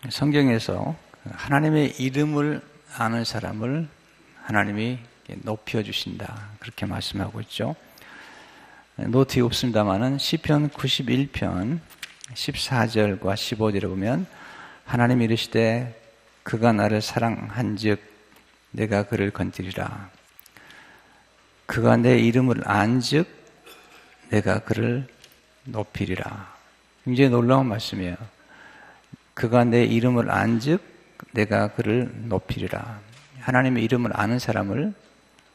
성경에서 하나님의 이름을 아는 사람을 하나님이 높여주신다, 그렇게 말씀하고 있죠. 노트에 없습니다마는 시편 91편 14절과 15절에 보면 하나님이 이르시되 그가 나를 사랑한즉 내가 그를 건지리라. 그가 내 이름을 안즉 내가 그를 높이리라. 굉장히 놀라운 말씀이에요. 그가 내 이름을 안즉 내가 그를 높이리라. 하나님의 이름을 아는 사람을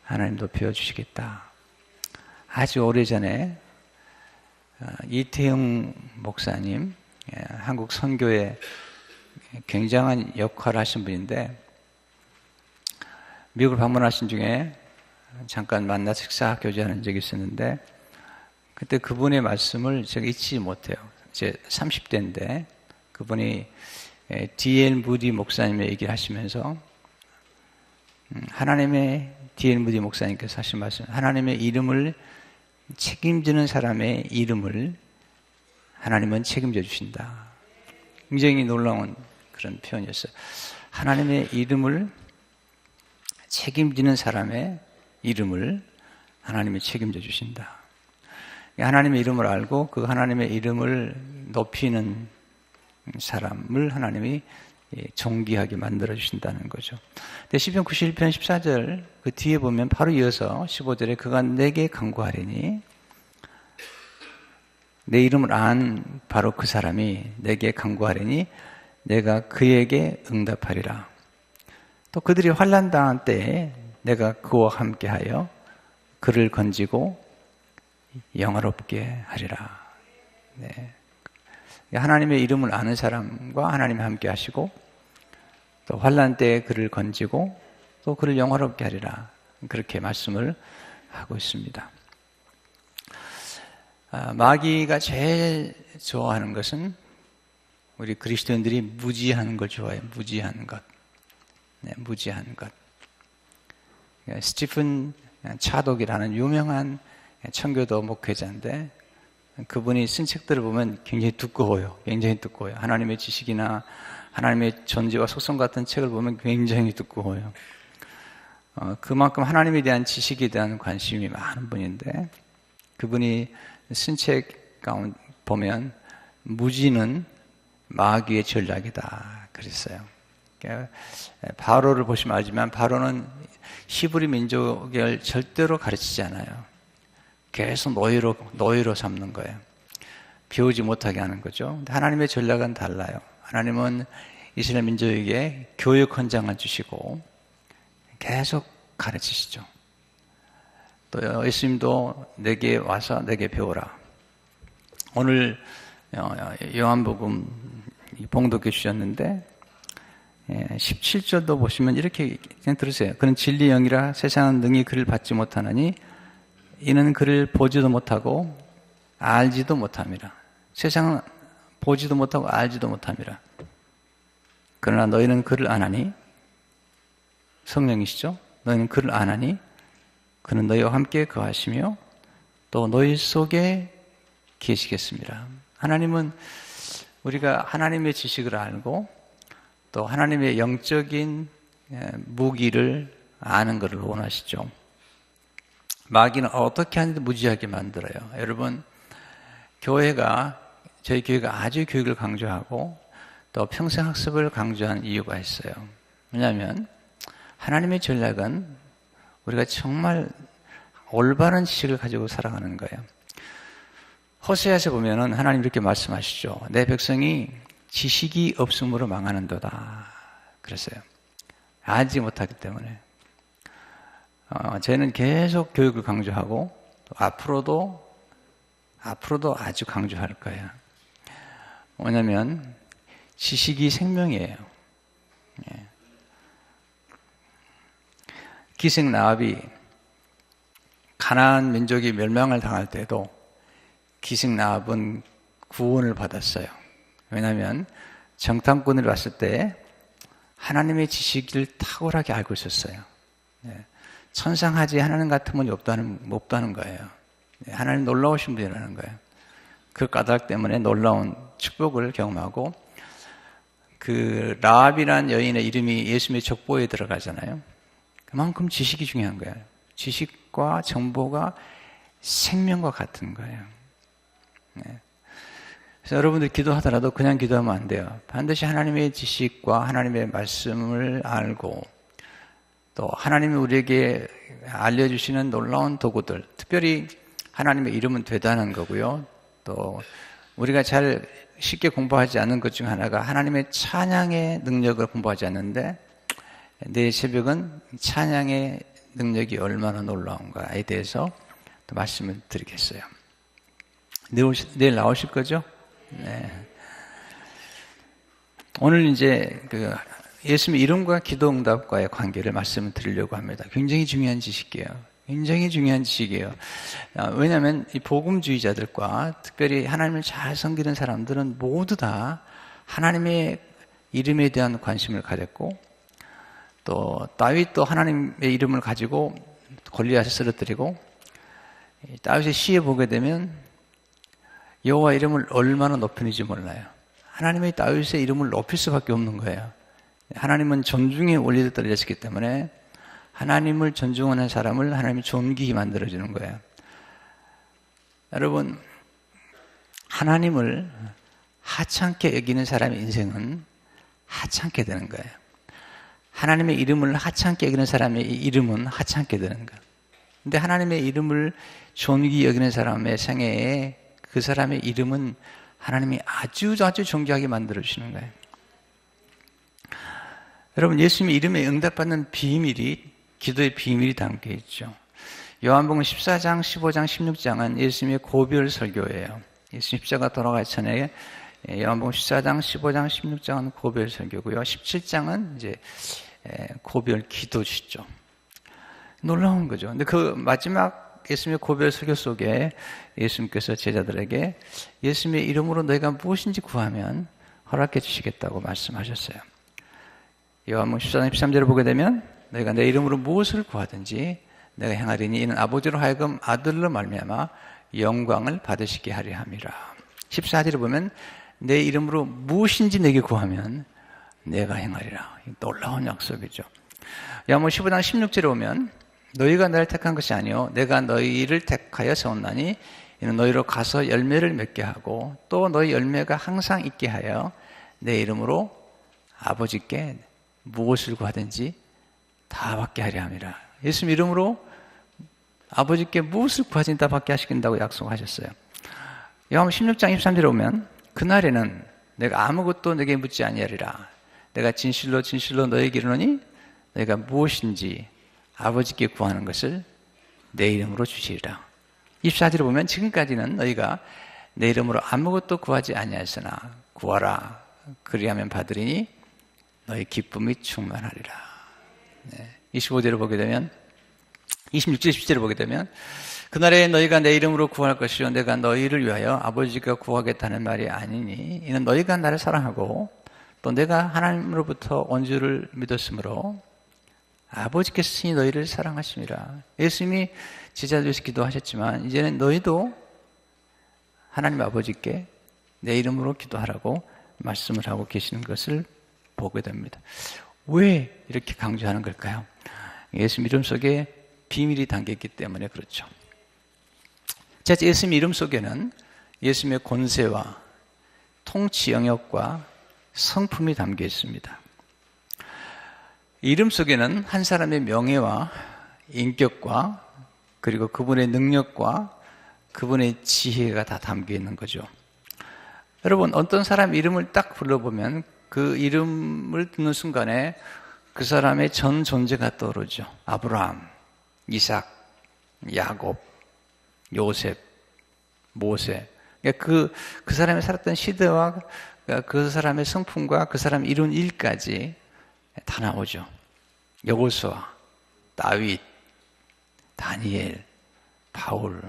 하나님 높여주시겠다. 아주 오래전에 이태영 목사님, 한국 선교에 굉장한 역할을 하신 분인데, 미국을 방문하신 중에 잠깐 만나 식사 교제하는 적이 있었는데, 그때 그분의 말씀을 제가 잊지 못해요. 이제 30대인데 그분이 D.L. 무디 목사님의 얘기를 하시면서 하나님의 D.L. 무디 목사님께서 하신 말씀, 하나님의 이름을 책임지는 사람의 이름을 하나님은 책임져 주신다. 굉장히 놀라운 그런 표현이었어요. 하나님의 이름을 책임지는 사람의 이름을 하나님이 책임져 주신다. 하나님의 이름을 알고 그 하나님의 이름을 높이는 사람을 하나님이 존귀하게 만들어 주신다는 거죠. 근데 시편 91편 14절 그 뒤에 보면 바로 이어서 15절에 그가 내게 간구하리니, 내 이름을 안 바로 그 사람이 내게 간구하리니 내가 그에게 응답하리라. 또 그들이 환난 당한 때에 내가 그와 함께하여 그를 건지고 영화롭게 하리라. 네. 하나님의 이름을 아는 사람과 하나님이 함께 하시고, 또 환난 때에 그를 건지고 또 그를 영화롭게 하리라, 그렇게 말씀을 하고 있습니다. 마귀가 제일 좋아하는 것은 우리 그리스도인들이 무지하는 걸 좋아해요. 무지하는 것. 네, 무지하는 것. 스티픈 차독이라는 유명한 청교도 목회자인데, 그분이 쓴 책들을 보면 굉장히 두꺼워요. 굉장히 두꺼워요. 하나님의 지식이나 하나님의 존재와 속성 같은 책을 보면 굉장히 두꺼워요. 그만큼 하나님에 대한 지식에 대한 관심이 많은 분인데, 그분이 쓴 책 가운데 보면 무지는 마귀의 전략이다 그랬어요. 바로를 보시면 알지만 바로는 히브리 민족을 절대로 가르치지 않아요. 계속 노예로 삼는 거예요. 배우지 못하게 하는 거죠. 하나님의 전략은 달라요. 하나님은 이스라엘 민족에게 교육 헌장을 주시고 계속 가르치시죠. 또 예수님도 내게 와서 내게 배우라. 오늘 요한복음 봉독해 주셨는데 17절도 보시면 이렇게 그냥 들으세요. 그는 진리 영이라 세상은 능히 그를 받지 못하느니 이는 그를 보지도 못하고 알지도 못함이라. 세상은 보지도 못하고 알지도 못함이라. 그러나 너희는 그를 아나니, 성령이시죠? 너희는 그를 아나니 그는 너희와 함께 거하시며 또 너희 속에 계시겠습니다. 하나님은 우리가 하나님의 지식을 알고 또 하나님의 영적인 무기를 아는 것을 원하시죠. 마귀는 어떻게 하는지 무지하게 만들어요. 여러분, 저희 교회가 아주 교육을 강조하고 또 평생학습을 강조한 이유가 있어요. 왜냐하면 하나님의 전략은 우리가 정말 올바른 지식을 가지고 살아가는 거예요. 호세아서 보면은 하나님 이렇게 말씀하시죠. 내 백성이 지식이 없음으로 망하는도다 그랬어요. 알지 못하기 때문에. 저희는 계속 교육을 강조하고 앞으로도 아주 강조할 거예요. 뭐냐면 지식이 생명이에요. 기생 라합이 가나안 민족이 멸망을 당할 때도 기생 라합은 구원을 받았어요. 왜냐하면 정탐꾼을 왔을 때 하나님의 지식을 탁월하게 알고 있었어요. 천상하지 하나님 같은 분이 없다는 거예요. 하나님 놀라우신 분이라는 거예요. 그 까닭 때문에 놀라운 축복을 경험하고 그 라합이라는 여인의 이름이 예수님의 족보에 들어가잖아요. 그만큼 지식이 중요한 거예요. 지식과 정보가 생명과 같은 거예요. 네. 그래서 여러분들 기도하더라도 그냥 기도하면 안 돼요. 반드시 하나님의 지식과 하나님의 말씀을 알고 또 하나님이 우리에게 알려주시는 놀라운 도구들, 특별히 하나님의 이름은 대단한 거고요. 또 우리가 잘 쉽게 공부하지 않는 것 중 하나가 하나님의 찬양의 능력을 공부하지 않는데 내일 새벽은 찬양의 능력이 얼마나 놀라운가에 대해서 또 말씀을 드리겠어요. 내일 나오실 거죠? 네. 오늘 이제 그 예수님의 이름과 기도 응답과의 관계를 말씀을 드리려고 합니다. 굉장히 중요한 지식이에요. 굉장히 중요한 지식이에요. 왜냐하면 이 복음주의자들과 특별히 하나님을 잘 섬기는 사람들은 모두 다 하나님의 이름에 대한 관심을 가졌고 또 다윗도 하나님의 이름을 가지고 골리앗을 쓰러뜨리고 다윗의 시에 보게 되면 여호와 이름을 얼마나 높이는지 몰라요. 하나님의 다윗의 이름을 높일 수밖에 없는 거예요. 하나님은 존중의 원리를 떨어졌기 때문에 하나님을 존중하는 사람을 하나님이 존귀히 만들어주는 거예요. 여러분, 하나님을 하찮게 여기는 사람의 인생은 하찮게 되는 거예요. 하나님의 이름을 하찮게 여기는 사람의 이름은 하찮게 되는 거예요. 근데 하나님의 이름을 존귀히 여기는 사람의 생애에 그 사람의 이름은 하나님이 아주 존귀하게 만들어주시는 거예요. 여러분, 예수님의 이름에 응답받는 비밀이, 기도의 비밀이 담겨 있죠. 요한복음 14장, 15장, 16장은 예수님의 고별 설교예요. 예수님 십자가 돌아가기 전에 요한복음 14장, 15장, 16장은 고별 설교고요. 17장은 이제 고별 기도시죠. 놀라운 거죠. 근데 그 마지막 예수님의 고별 설교 속에 예수님께서 제자들에게 예수님의 이름으로 너희가 무엇인지 구하면 허락해 주시겠다고 말씀하셨어요. 요한복음 14장 13절을 보게 되면 너희가 내 이름으로 무엇을 구하든지 내가 행하리니 이는 아버지로 하여금 아들로 말미암아 영광을 받으시게 하려 함이라. 14절을 보면 내 이름으로 무엇인지 내게 구하면 내가 행하리라. 놀라운 약속이죠. 요한복음 15장 16절에 보면 너희가 나를 택한 것이 아니요 내가 너희를 택하여 세웠나니 이는 너희로 가서 열매를 맺게 하고 또 너희 열매가 항상 있게 하여 내 이름으로 아버지께 무엇을 구하든지 다 받게 하려 함이라. 예수님 이름으로 아버지께 무엇을 구하든지 다 받게 하시긴다고 약속하셨어요. 요한복음 16장 23절에 보면 그날에는 내가 아무것도 내게 묻지 아니하리라. 내가 진실로 너에게 이르노니 너희가 무엇인지 아버지께 구하는 것을 내 이름으로 주시리라. 24절에 보면 지금까지는 너희가 내 이름으로 아무것도 구하지 아니하였으나 구하라. 그리하면 받으리니 너희 기쁨이 충만하리라. 25절을 보게 되면 26절 10절을 보게 되면 그날에 너희가 내 이름으로 구할 것이요 내가 너희를 위하여 아버지가 구하겠다는 말이 아니니 이는 너희가 나를 사랑하고 또 내가 하나님으로부터 온 줄을 믿었으므로 아버지께서 친히 너희를 사랑하심이라. 예수님이 제자들 위해서 기도하셨지만 이제는 너희도 하나님 아버지께 내 이름으로 기도하라고 말씀을 하고 계시는 것을 보게 됩니다. 왜 이렇게 강조하는 걸까요? 예수님 이름 속에 비밀이 담겨있기 때문에 그렇죠. 자, 예수님 이름 속에는 예수님의 권세와 통치 영역과 성품이 담겨 있습니다. 이름 속에는 한 사람의 명예와 인격과 그리고 그분의 능력과 그분의 지혜가 다 담겨 있는 거죠. 여러분, 어떤 사람 이름을 딱 불러보면 그 이름을 듣는 순간에 그 사람의 전 존재가 떠오르죠. 아브라함, 이삭, 야곱, 요셉, 모세. 그 사람이 살았던 시대와 그 사람의 성품과 그 사람이 이룬 일까지 다 나오죠. 여호수아, 다윗, 다니엘, 바울.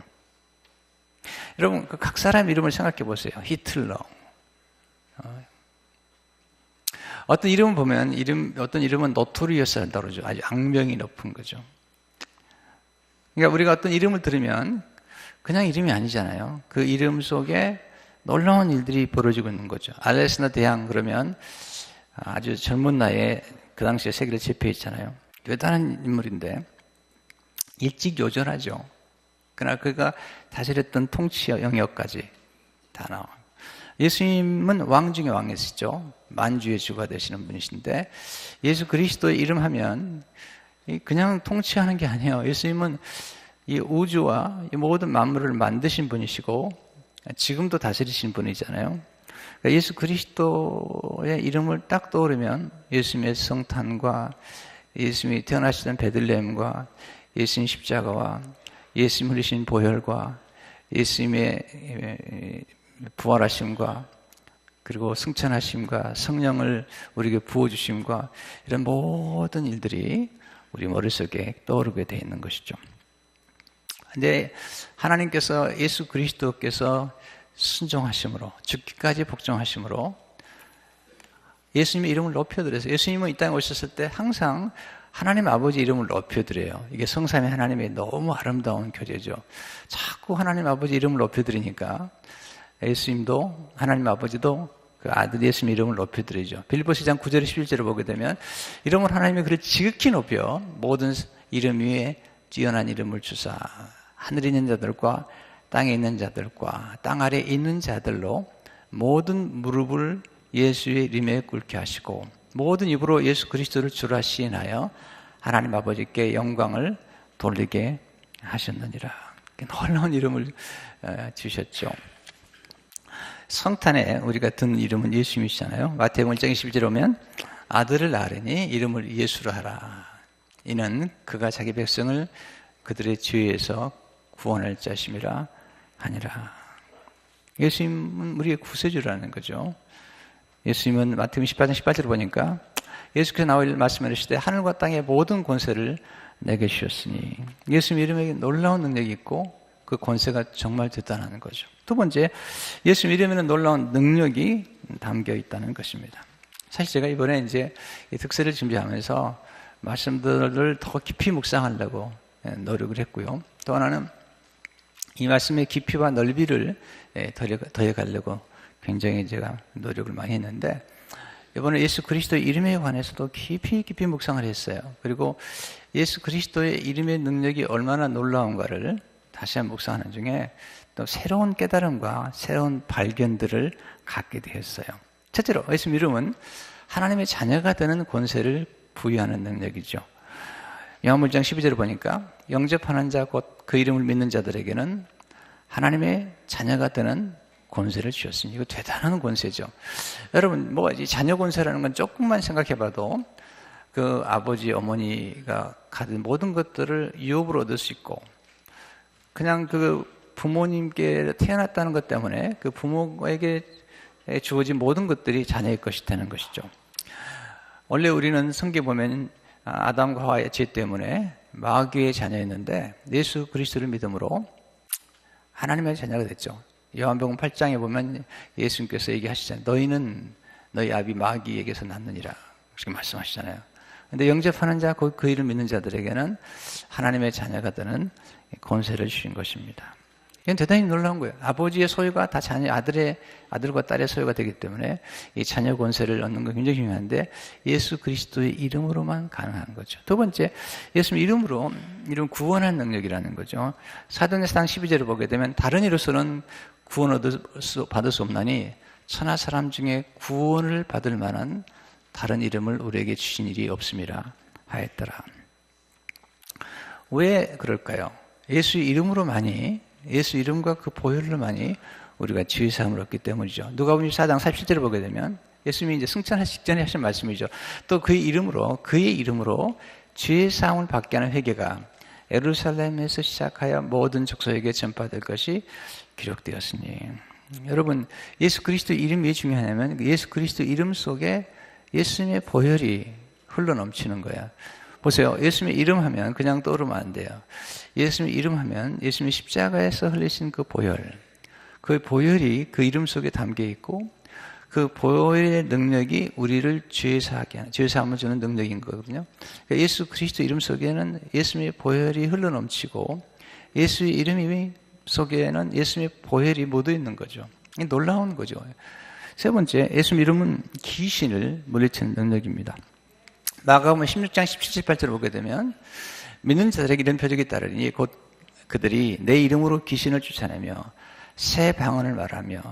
여러분, 각 사람 이름을 생각해 보세요. 히틀러. 어떤 이름을 보면 어떤 이름은 노토리어스라고 그러죠. 아주 악명이 높은 거죠. 그러니까 우리가 어떤 이름을 들으면 그냥 이름이 아니잖아요. 그 이름 속에 놀라운 일들이 벌어지고 있는 거죠. 알렉산더 대왕 그러면 아주 젊은 나이에 그 당시에 세계를 제패했잖아요. 대단한 인물인데 일찍 요절하죠. 그러나 그가 다스렸던 통치 영역까지 다 나와요. 예수님은 왕 중에 왕이시죠. 만주의 주가 되시는 분이신데 예수 그리스도의 이름 하면 그냥 통치하는 게 아니에요. 예수님은 이 우주와 이 모든 만물을 만드신 분이시고 지금도 다스리신 분이잖아요. 그러니까 예수 그리스도의 이름을 딱 떠오르면 예수님의 성탄과 예수님이 태어나시던 베들레헴과 예수님 십자가와 예수님 흘리신 보혈과 예수님의 부활하심과 그리고 승천하심과 성령을 우리에게 부어주심과 이런 모든 일들이 우리 머릿속에 떠오르게 되어 있는 것이죠. 근데 하나님께서 예수 그리스도께서 순종하심으로 죽기까지 복종하심으로 예수님의 이름을 높여드려서 예수님은 이 땅에 오셨을 때 항상 하나님 아버지 이름을 높여드려요. 이게 성삼위 하나님의 너무 아름다운 교제죠. 자꾸 하나님 아버지 이름을 높여드리니까 예수님도 하나님 아버지도 그 아들 예수님 이름을 높여드리죠. 빌립보서 2장 9절 11절을 보게 되면 이름을 하나님이 그를 지극히 높여 모든 이름 위에 뛰어난 이름을 주사 하늘에 있는 자들과 땅에 있는 자들과 땅 아래에 있는 자들로 모든 무릎을 예수의 이름에 꿇게 하시고 모든 입으로 예수 그리스도를 주라 시인하여 하나님 아버지께 영광을 돌리게 하셨느니라. 놀라운 이름을 주셨죠. 성탄에 우리가 듣는 이름은 예수님이시잖아요. 마태복음 1장 21절에 오면 아들을 낳으리니 이름을 예수로 하라. 이는 그가 자기 백성을 그들의 죄에서 구원할 자심이라 하니라. 예수님은 우리의 구세주라는 거죠. 예수님은 마태복음 18장 18절을 보니까 예수께서 나올 말씀을 하실 때 하늘과 땅의 모든 권세를 내게 주셨으니 예수님 이름에 놀라운 능력이 있고 그 권세가 정말 대단한 거죠. 두 번째, 예수님 이름에는 놀라운 능력이 담겨 있다는 것입니다. 사실 제가 이번에 이제 이 특세를 준비하면서 말씀들을 더 깊이 묵상하려고 노력을 했고요. 또 하나는 이 말씀의 깊이와 넓이를 더해가려고 굉장히 제가 노력을 많이 했는데 이번에 예수 그리스도의 이름에 관해서도 깊이 묵상을 했어요. 그리고 예수 그리스도의 이름의 능력이 얼마나 놀라운가를 다시 한번 묵상하는 중에 또 새로운 깨달음과 새로운 발견들을 갖게 되었어요. 첫째로 예수 이름은 하나님의 자녀가 되는 권세를 부여하는 능력이죠. 요한복음 1장 12절을 보니까 영접하는 자 곧 그 이름을 믿는 자들에게는 하나님의 자녀가 되는 권세를 주셨으니 이거 대단한 권세죠. 여러분 이 자녀 권세라는 건 조금만 생각해봐도 그 아버지 어머니가 가진 모든 것들을 유업으로 얻을 수 있고 그냥 그 부모님께 태어났다는 것 때문에 그 부모에게 주어진 모든 것들이 자녀의 것이 되는 것이죠. 원래 우리는 성경에 보면 아담과 하와의 죄 때문에 마귀의 자녀였는데 예수 그리스도를 믿음으로 하나님의 자녀가 됐죠. 요한복음 8장에 보면 예수님께서 얘기하시잖아요. 너희는 너희 아비 마귀에게서 났느니라 그렇게 말씀하시잖아요. 그런데 영접하는 자, 그 이름 믿는 자들에게는 하나님의 자녀가 되는 권세를 주신 것입니다. 이건 대단히 놀라운 거예요. 아버지의 소유가 다 아들과 딸의 소유가 되기 때문에 이 자녀 권세를 얻는 건 굉장히 중요한데 예수 그리스도의 이름으로만 가능한 거죠. 두 번째, 예수님 이름으로 이름 구원한 능력이라는 거죠. 사도행전 12절을 보게 되면 다른 이로서는 구원 받을 수 없나니 천하 사람 중에 구원을 받을 만한 다른 이름을 우리에게 주신 일이 없음이라 하였더라. 왜 그럴까요? 예수 이름으로만이 예수 이름과 그 보혈로만이 우리가 지혜 사함을 얻기 때문이죠. 누가복음 4장 47절을 보게 되면 예수님이 이제 승천하시 직전에 하신 말씀이죠. 또 그의 이름으로 지혜 사함을 받게 하는 회개가 예루살렘에서 시작하여 모든 족속에게 전파될 것이 기록되었으니. 여러분 예수 그리스도 이름이 왜 중요하냐면 예수 그리스도 이름 속에 예수님의 보혈이 흘러넘치는 거야. 보세요. 예수님의 이름 하면 그냥 떠오르면 안 돼요. 예수님의 이름 하면 예수님이 십자가에서 흘리신 그 보혈, 그 보혈이 그 이름 속에 담겨 있고 그 보혈의 능력이 우리를 죄 사함을 주는 능력인 거거든요. 그러니까 예수 그리스도 이름 속에는 예수님의 보혈이 흘러넘치고 예수의 이름 속에는 예수님의 보혈이 묻어 있는 거죠. 놀라운 거죠. 세 번째, 예수 이름은 귀신을 물리치는 능력입니다. 마가복음 16장 17, 18절을 보게 되면 믿는 자들에게 이런 표적이 따르니 곧 그들이 내 이름으로 귀신을 쫓아내며 새 방언을 말하며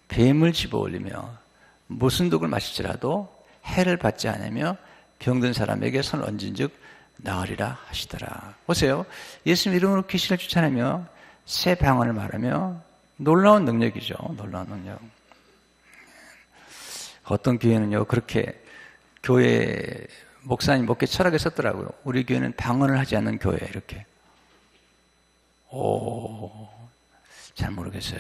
뱀을 집어올리며 무슨 독을 마실지라도 해를 받지 않으며 병든 사람에게 손을 얹은 즉 나으리라 하시더라. 보세요. 예수 이름으로 귀신을 쫓아내며 새 방언을 말하며 놀라운 능력이죠. 놀라운 능력. 어떤 교회는요, 그렇게 교회 목사님 목회 철학에 썼더라고요. 우리 교회는 방언을 하지 않는 교회, 이렇게. 잘 모르겠어요.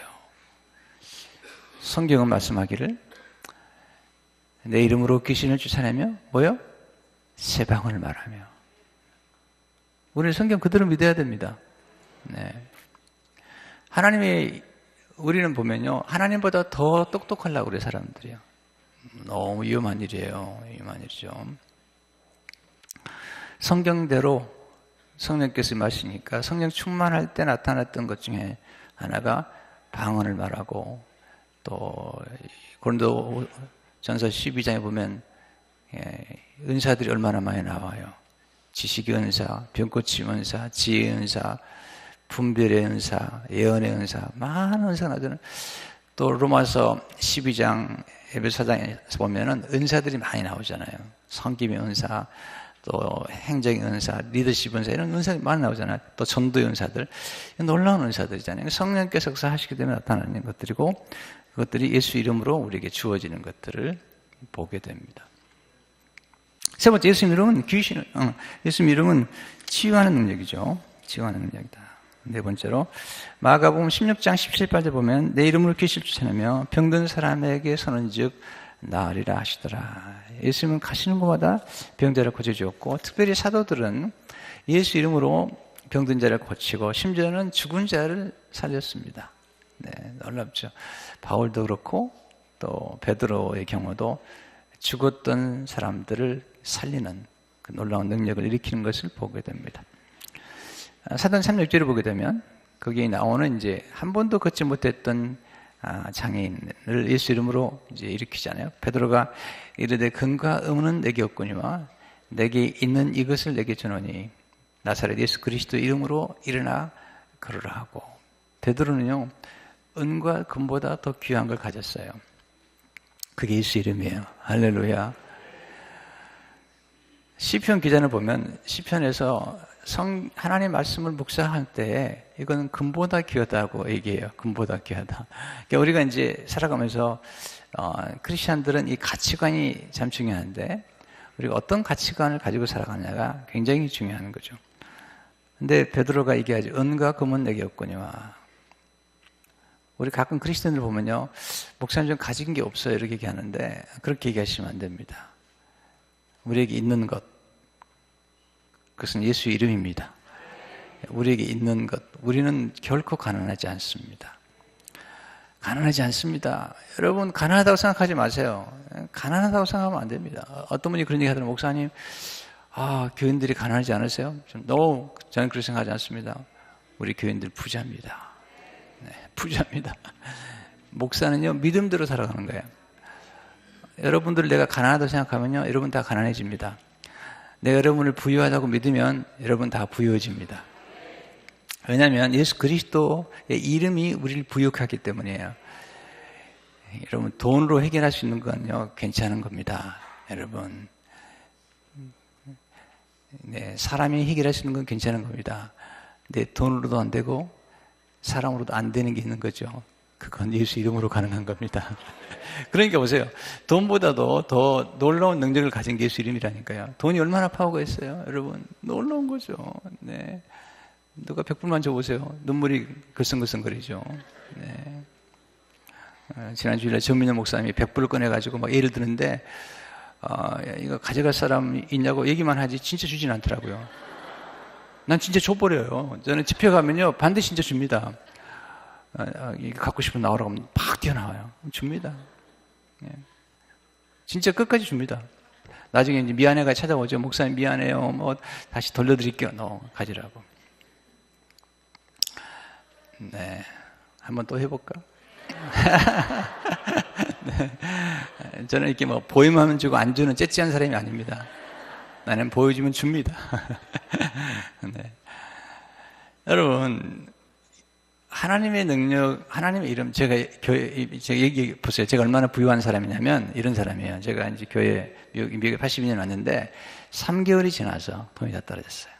성경은 말씀하기를 내 이름으로 귀신을 쫓아내며 뭐요? 새 방언을 말하며. 우리는 성경 그대로 믿어야 됩니다. 네. 우리는 보면요, 하나님보다 더 똑똑하려고 그래, 사람들이요. 너무 위험한 일이에요. 위험한 일이죠. 성경대로 성령께서 임하시니까 성령 충만할 때 나타났던 것 중에 하나가 방언을 말하고, 또 고린도 전서 12장에 보면 은사들이 얼마나 많이 나와요. 지식의 은사, 병고침 은사, 지혜의 은사, 분별의 은사, 예언의 은사, 많은 은사가 나잖아요. 또 로마서 12장, 에베소 4장에서 보면은 은사들이 많이 나오잖아요. 섬김의 은사, 또 행정의 은사, 리더십 은사, 이런 은사들이 많이 나오잖아요. 또 전도의 은사들, 놀라운 은사들이잖아요. 성령께서 하시기 때문에 나타나는 것들이고, 그것들이 예수 이름으로 우리에게 주어지는 것들을 보게 됩니다. 세 번째, 예수 이름은 예수 이름은 치유하는 능력이죠. 치유하는 능력이다. 네 번째로 마가복음 16장 17, 18절 보면 내 이름으로 귀신을 쫓아내며 병든 사람에게 서는즉 나으리라 하시더라. 예수님은 가시는 곳마다 병자를 고쳐주었고, 특별히 사도들은 예수 이름으로 병든 자를 고치고 심지어는 죽은 자를 살렸습니다. 네, 놀랍죠. 바울도 그렇고 또 베드로의 경우도 죽었던 사람들을 살리는 그 놀라운 능력을 일으키는 것을 보게 됩니다. 사도행 3장 6절을 보게 되면 거기에 나오는 이제 한 번도 걷지 못했던 장애인을 예수 이름으로 이제 일으키잖아요. 베드로가 이르되 근과 의무는 내게 없거니와 내게 있는 이것을 내게 주노니 나사렛 예수 그리스도 이름으로 일어나 걸으라 하고, 베드로는요 은과 금보다 더 귀한 걸 가졌어요. 그게 예수 이름이에요. 할렐루야. 시편 기자를 보면 시편에서 하나님 말씀을 묵상할 때 이거는 금보다 귀하다고 얘기해요. 금보다 귀하다. 그러니까 우리가 이제 살아가면서 크리스천들은 이 가치관이 참 중요한데 우리가 어떤 가치관을 가지고 살아가느냐가 굉장히 중요한 거죠. 근데 베드로가 얘기하지, 은과 금은 내게 없거니와. 우리 가끔 크리스천들 보면요, 목사님 좀 가진 게 없어요 이렇게 얘기하는데 그렇게 얘기하시면 안 됩니다. 우리에게 있는 것, 그것은 예수 이름입니다. 우리에게 있는 것, 우리는 결코 가난하지 않습니다. 가난하지 않습니다. 여러분, 가난하다고 생각하지 마세요. 가난하다고 생각하면 안 됩니다. 어떤 분이 그런 얘기 하더라고요. 목사님, 교인들이 가난하지 않으세요? 저는 그렇게 생각하지 않습니다. 우리 교인들 부자입니다. 네, 부자입니다. 목사는요, 믿음대로 살아가는 거예요. 여러분들 내가 가난하다고 생각하면요, 여러분 다 가난해집니다. 내가 여러분을 부유하다고 믿으면 여러분 다 부유해집니다. 왜냐하면 예수 그리스도의 이름이 우리를 부유하기 때문이에요. 여러분, 돈으로 해결할 수 있는 건요, 괜찮은 겁니다. 여러분. 네, 사람이 해결할 수 있는 건 괜찮은 겁니다. 근데 돈으로도 안 되고 사람으로도 안 되는 게 있는 거죠. 그건 예수 이름으로 가능한 겁니다. 그러니까 보세요. 돈보다도 더 놀라운 능력을 가진 게 예수 이름이라니까요. 돈이 얼마나 파워가 있어요, 여러분. 놀라운 거죠. 네. 누가 100불만 줘보세요. 눈물이 글썽글썽거리죠. 네. 지난 주일에 전민호 목사님이 100불을 꺼내가지고 막 예를 드는데, 이거 가져갈 사람 있냐고 얘기만 하지 진짜 주진 않더라고요. 난 진짜 줘버려요. 저는 집회 가면요, 반드시 진짜 줍니다. 이거 갖고 싶으면 나오라고 하면 팍 뛰어나와요. 줍니다. 예. 진짜 끝까지 줍니다. 나중에 이제 미안해가 찾아오죠. 목사님 미안해요. 뭐 다시 돌려드릴게요. 너 가지라고. 네, 한번 또 해볼까? 네. 저는 이렇게 뭐 보이면 주고 안 주는 째째한 사람이 아닙니다. 나는 보여주면 줍니다. 네. 여러분, 하나님의 능력, 하나님의 이름, 제가 얘기해 보세요. 제가 얼마나 부유한 사람이냐면 이런 사람이에요. 제가 이제 미국에 82년 왔는데 3개월이 지나서 돈이 다 떨어졌어요.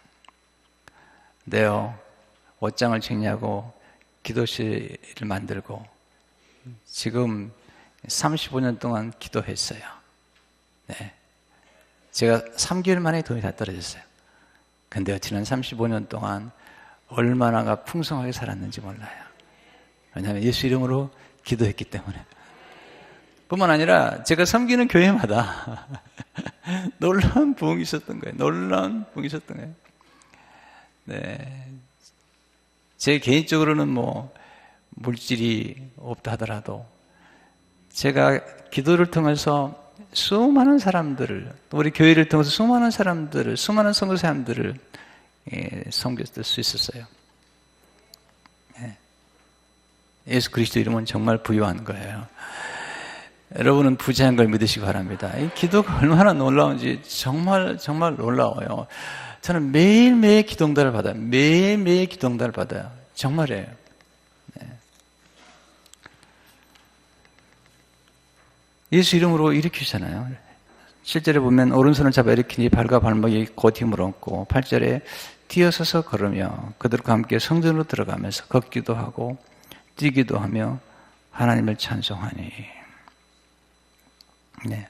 근데요, 옷장을 정리하고 기도실을 만들고 지금 35년 동안 기도했어요. 네. 제가 3개월 만에 돈이 다 떨어졌어요. 근데 지난 35년 동안 얼마나 풍성하게 살았는지 몰라요. 왜냐하면 예수 이름으로 기도했기 때문에. 뿐만 아니라 제가 섬기는 교회마다 놀라운 부흥이 있었던 거예요. 놀라운 부흥이 있었던 거예요. 네. 제 개인적으로는 뭐 물질이 없다 하더라도 제가 기도를 통해서 수많은 사람들을, 우리 교회를 통해서 수많은 사람들을, 수많은 선교 사람들을 섬겼을 수 있었어요. 예수 그리스도 이름은 정말 부유한 거예요. 여러분은 부자인 걸 믿으시기 바랍니다. 이 기도가 얼마나 놀라운지 정말 놀라워요. 저는 매일매일 기도응답을 받아요. 매일매일 기도응답을 받아요. 정말이에요. 네. 예수 이름으로 일으키잖아요. 7절에 보면 오른손을 잡아 일으키니 발과 발목이 곧 힘을 얻고 8절에 뛰어서서 걸으며 그들과 함께 성전으로 들어가면서 걷기도 하고 뛰기도 하며 하나님을 찬송하니. 네.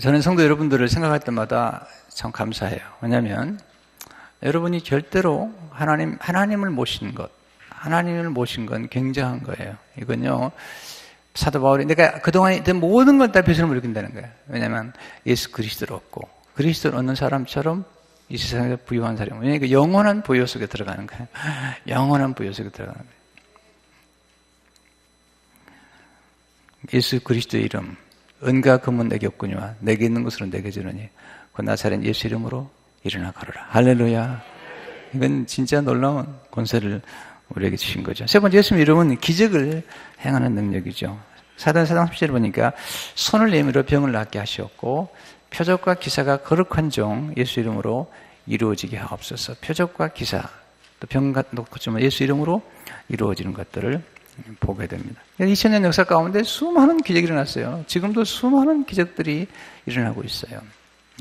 저는 성도 여러분들을 생각할 때마다 참 감사해요. 왜냐하면 여러분이 절대로 하나님을 모신 건 굉장한 거예요. 이건요, 사도 바울이 내가 그동안에 모든 걸 다 벼슬을 일으킨다는 거예요. 왜냐하면 예수 그리스도를 얻고 그리스도를 얻는 사람처럼 이 세상에서 부유한 사람. 왜냐하면 영원한 부유 속에 들어가는 거예요. 영원한 부유 속에 들어가는 거예요. 예수 그리스도의 이름, 은과 금은 내게 없거니와 내게 있는 것으로 내게 주느니 그 나사렛 예수 이름으로 일어나 걸어라. 할렐루야. 이건 진짜 놀라운 권세를 우리에게 주신 거죠. 세 번째, 예수님 이름은 기적을 행하는 능력이죠. 사도행전 30절을 보니까 손을 내밀어 병을 낫게 하셨고 표적과 기사가 거룩한 종 예수 이름으로 이루어지게 하옵소서. 표적과 기사, 또 병 고침은 예수 이름으로 이루어지는 것들을 보게 됩니다. 2000년 역사 가운데 수많은 기적이 일어났어요. 지금도 수많은 기적들이 일어나고 있어요.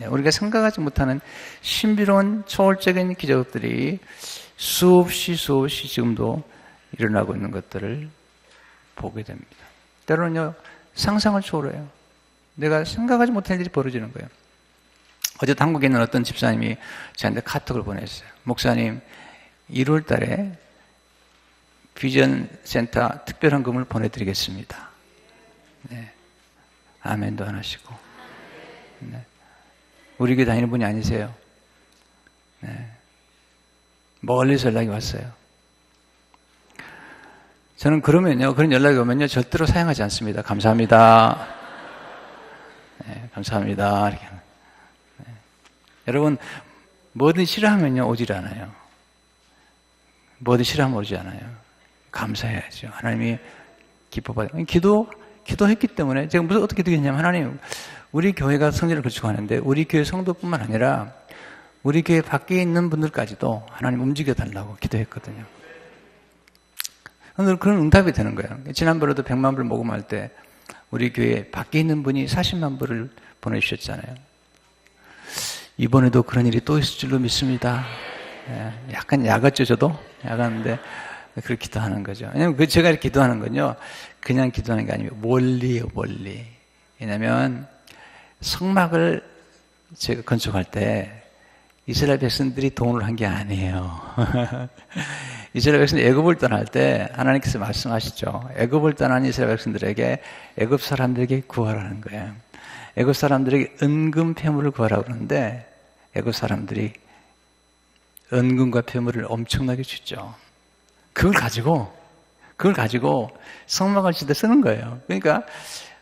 우리가 생각하지 못하는 신비로운 초월적인 기적들이 수없이 지금도 일어나고 있는 것들을 보게 됩니다. 때로는요, 상상을 초월해요. 내가 생각하지 못한 일이 벌어지는 거예요. 어제 한국에 있는 어떤 집사님이 저한테 카톡을 보냈어요. 목사님, 1월 달에 비전 센터 특별헌금을 보내드리겠습니다. 네. 아멘도 안 하시고. 네. 우리 교회 다니는 분이 아니세요. 네. 멀리서 연락이 왔어요. 저는 그런 연락이 오면요, 절대로 사용하지 않습니다. 감사합니다. 네, 감사합니다. 이렇게. 네. 여러분, 뭐든 싫어하면요, 오질 않아요. 뭐든 싫어하면 오지 않아요. 감사해야죠. 하나님이 기뻐받아요. 기도했기 때문에 제가 어떻게 기도했냐면, 하나님, 우리 교회가 성전을 건축하는데 우리 교회 성도뿐만 아니라 우리 교회 밖에 있는 분들까지도 하나님 움직여달라고 기도했거든요. 오늘 그런 응답이 되는 거예요. 지난번에도 100만 불 모금할 때 우리 교회 밖에 있는 분이 40만 불을 보내주셨잖아요. 이번에도 그런 일이 또 있을 줄로 믿습니다. 약간 야갔죠, 저도? 야갔는데 그렇게 기도하는 거죠. 왜냐면 제가 이렇게 기도하는 건요, 그냥 기도하는 게 아니고 멀리요, 멀리. 왜냐면 성막을 제가 건축할 때 이스라엘 백성들이 돈을 한 게 아니에요. 이스라엘 백성들이 애굽을 떠날 때 하나님께서 말씀하시죠. 애굽을 떠난 이스라엘 백성들에게 애굽 사람들에게 구하라는 거예요. 애굽 사람들에게 은금 폐물을 구하라고 그러는데 애굽 사람들이 은금과 폐물을 엄청나게 주죠. 그걸 가지고 성막을 짓을 때 쓰는 거예요. 그러니까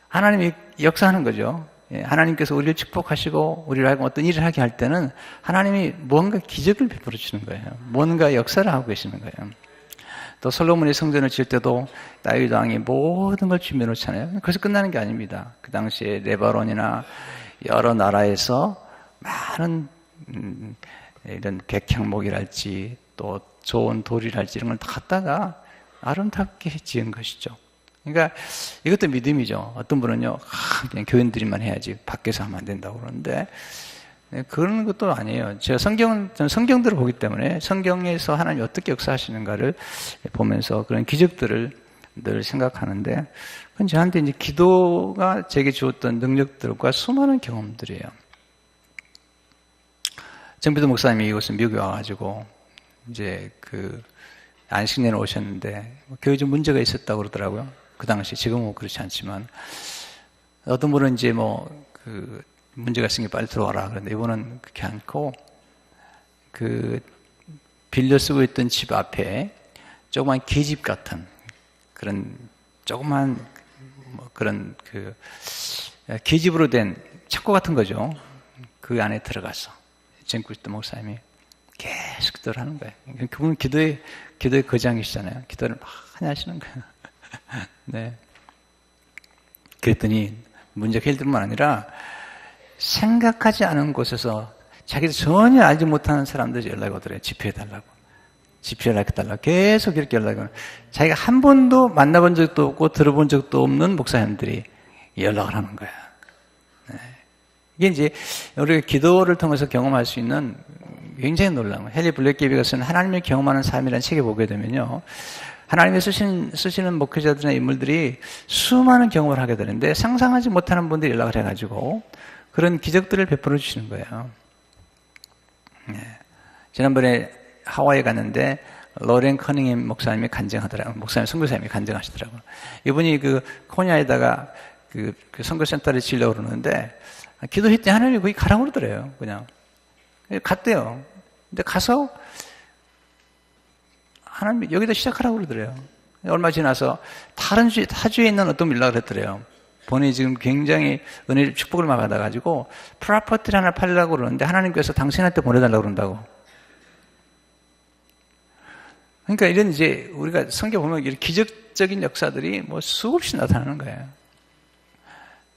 하나님이 역사하는 거죠. 하나님께서 우리를 축복하시고 우리를 하고 어떤 일을 하게 할 때는 하나님이 뭔가 기적을 베풀어 주는 거예요. 뭔가 역사를 하고 계시는 거예요. 또 솔로몬이 성전을 지을 때도 다윗 왕이 모든 걸 준비해 놓잖아요. 그래서 끝나는 게 아닙니다. 그 당시에 레바논이나 여러 나라에서 많은 이런 백향목이랄지 또 좋은 돌이랄지 이런 걸 다 갖다가 아름답게 지은 것이죠. 그러니까 이것도 믿음이죠. 어떤 분은요, 그냥 교인들이만 해야지 밖에서 하면 안 된다고 그러는데 그런 것도 아니에요. 저는 성경들을 보기 때문에 성경에서 하나님이 어떻게 역사하시는가를 보면서 그런 기적들을 늘 생각하는데 그건 저한테 이제 기도가 제게 주었던 능력들과 수많은 경험들이에요. 정비도 목사님이 이곳에 미국에 와가지고 이제 안식년에 오셨는데 교회 좀 문제가 있었다고 그러더라고요. 그 당시 지금은 그렇지 않지만 어떤 분은 이제 문제가 있으니 빨리 들어와라. 그런데 이분은 그렇게 않고 빌려 쓰고 있던 집 앞에 조그만 계집 같은 그런 조그만 그런 계집으로 된 창고 같은 거죠. 그 안에 들어가서 정크리스도 목사님이 계속 기도를 하는 거예요. 그분은 기도의 거장이시잖아요. 기도를 많이 하시는 거예요. 네. 그랬더니 문제가 해결뿐만 아니라 생각하지 않은 곳에서 자기도 전혀 알지 못하는 사람들이 연락이 오더래요. 집회해달라고. 집회 연락해달라고. 계속 이렇게 연락이 오는. 자기가 한 번도 만나본 적도 없고 들어본 적도 없는 목사님들이 연락을 하는 거야. 네. 이게 이제 우리가 기도를 통해서 경험할 수 있는 굉장히 놀라운 거예요. 헨리 블랙기비가 쓰는 하나님을 경험하는 삶이라는 책에 보게 되면요. 하나님이 쓰시는 목회자들이나 인물들이 수많은 경험을 하게 되는데 상상하지 못하는 분들이 연락을 해가지고 그런 기적들을 베풀어 주시는 거예요. 네. 지난번에 하와이에 갔는데 로렌 커닝햄 목사님이 간증하더라고요. 목사님, 선교사님이 간증하시더라고요. 이분이 코니아에다가 선교센터를 지으려고 그러는데 기도했더니 하나님이 거기 가라고 그러더래요. 그냥. 갔대요. 근데 가서 하나님이 여기다 시작하라고 그러더래요. 얼마 지나서 타주에 있는 어떤 연락을 했더래요. 본인이 지금 굉장히 은혜를 축복을 막 받아가지고 프로퍼티를 하나 팔려고 그러는데 하나님께서 당신한테 보내달라고 그런다고. 그러니까 이런 이제 우리가 성경 보면 이런 기적적인 역사들이 수없이 나타나는 거예요.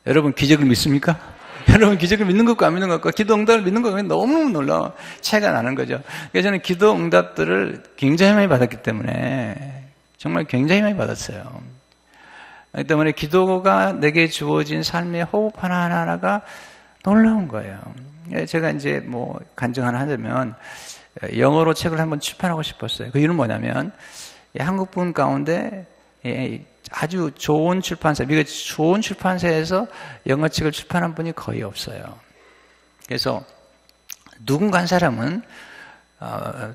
여러분 기적을 믿습니까? 여러분 기적을 믿는 것과 안 믿는 것과 기도 응답을 믿는 것과 너무 놀라운 차이가 나는 거죠. 그래서 저는 기도 응답들을 굉장히 많이 받았기 때문에 정말 굉장히 많이 받았어요. 그렇기 때문에 기도가 내게 주어진 삶의 호흡 하나하나가 놀라운 거예요. 제가 이제 간증 하나 하자면 영어로 책을 한번 출판하고 싶었어요. 그 이유는 뭐냐면 한국 분 가운데 아주 좋은 출판사, 미국 좋은 출판사에서 영어책을 출판한 분이 거의 없어요. 그래서 누군가 한 사람은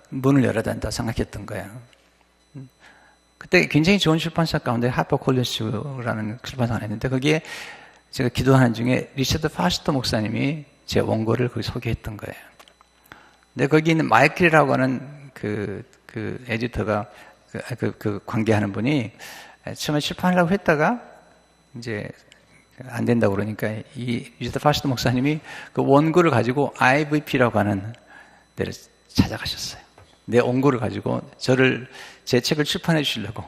문을 열어야 된다 생각했던 거예요. 그때 굉장히 좋은 출판사 가운데 하퍼콜린스라는 출판사가 있는데 거기에 제가 기도하는 중에 리처드 파스터 목사님이 제 원고를 거기 소개했던 거예요. 근데 거기 있는 마이클이라고 하는 그 에디터가 관계하는 분이 처음에 출판하려고 했다가 이제 안 된다고 그러니까 이 리처드 파스터 목사님이 그 원고를 가지고 IVP라고 하는 데를 찾아가셨어요. 내 원고를 가지고 제 책을 출판해 주시려고.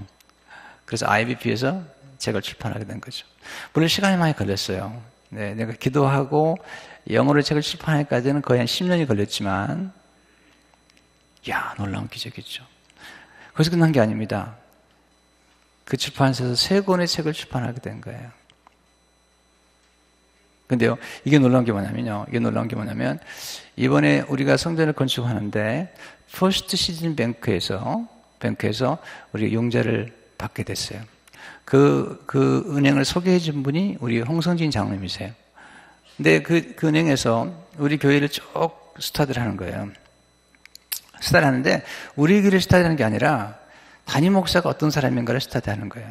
그래서 IVP에서 책을 출판하게 된 거죠. 물론 시간이 많이 걸렸어요. 네, 내가 기도하고 영어로 책을 출판하기까지는 거의 한 10년이 걸렸지만, 놀라운 기적이죠. 거기서 끝난 게 아닙니다. 그 출판사에서 3권의 책을 출판하게 된 거예요. 근데요, 이게 놀라운 게 뭐냐면요. 이번에 우리가 성전을 건축하는데, 퍼스트 시즌 뱅크에서 우리 용자를 받게 됐어요. 그 은행을 소개해 준 분이 우리 홍성진 장로님이세요. 근데 그 은행에서 우리 교회를 쭉 스타디를 하는 거예요. 스타디를 하는데, 우리 교회를 스타디하는 게 아니라, 담임 목사가 어떤 사람인가를 스타디하는 거예요.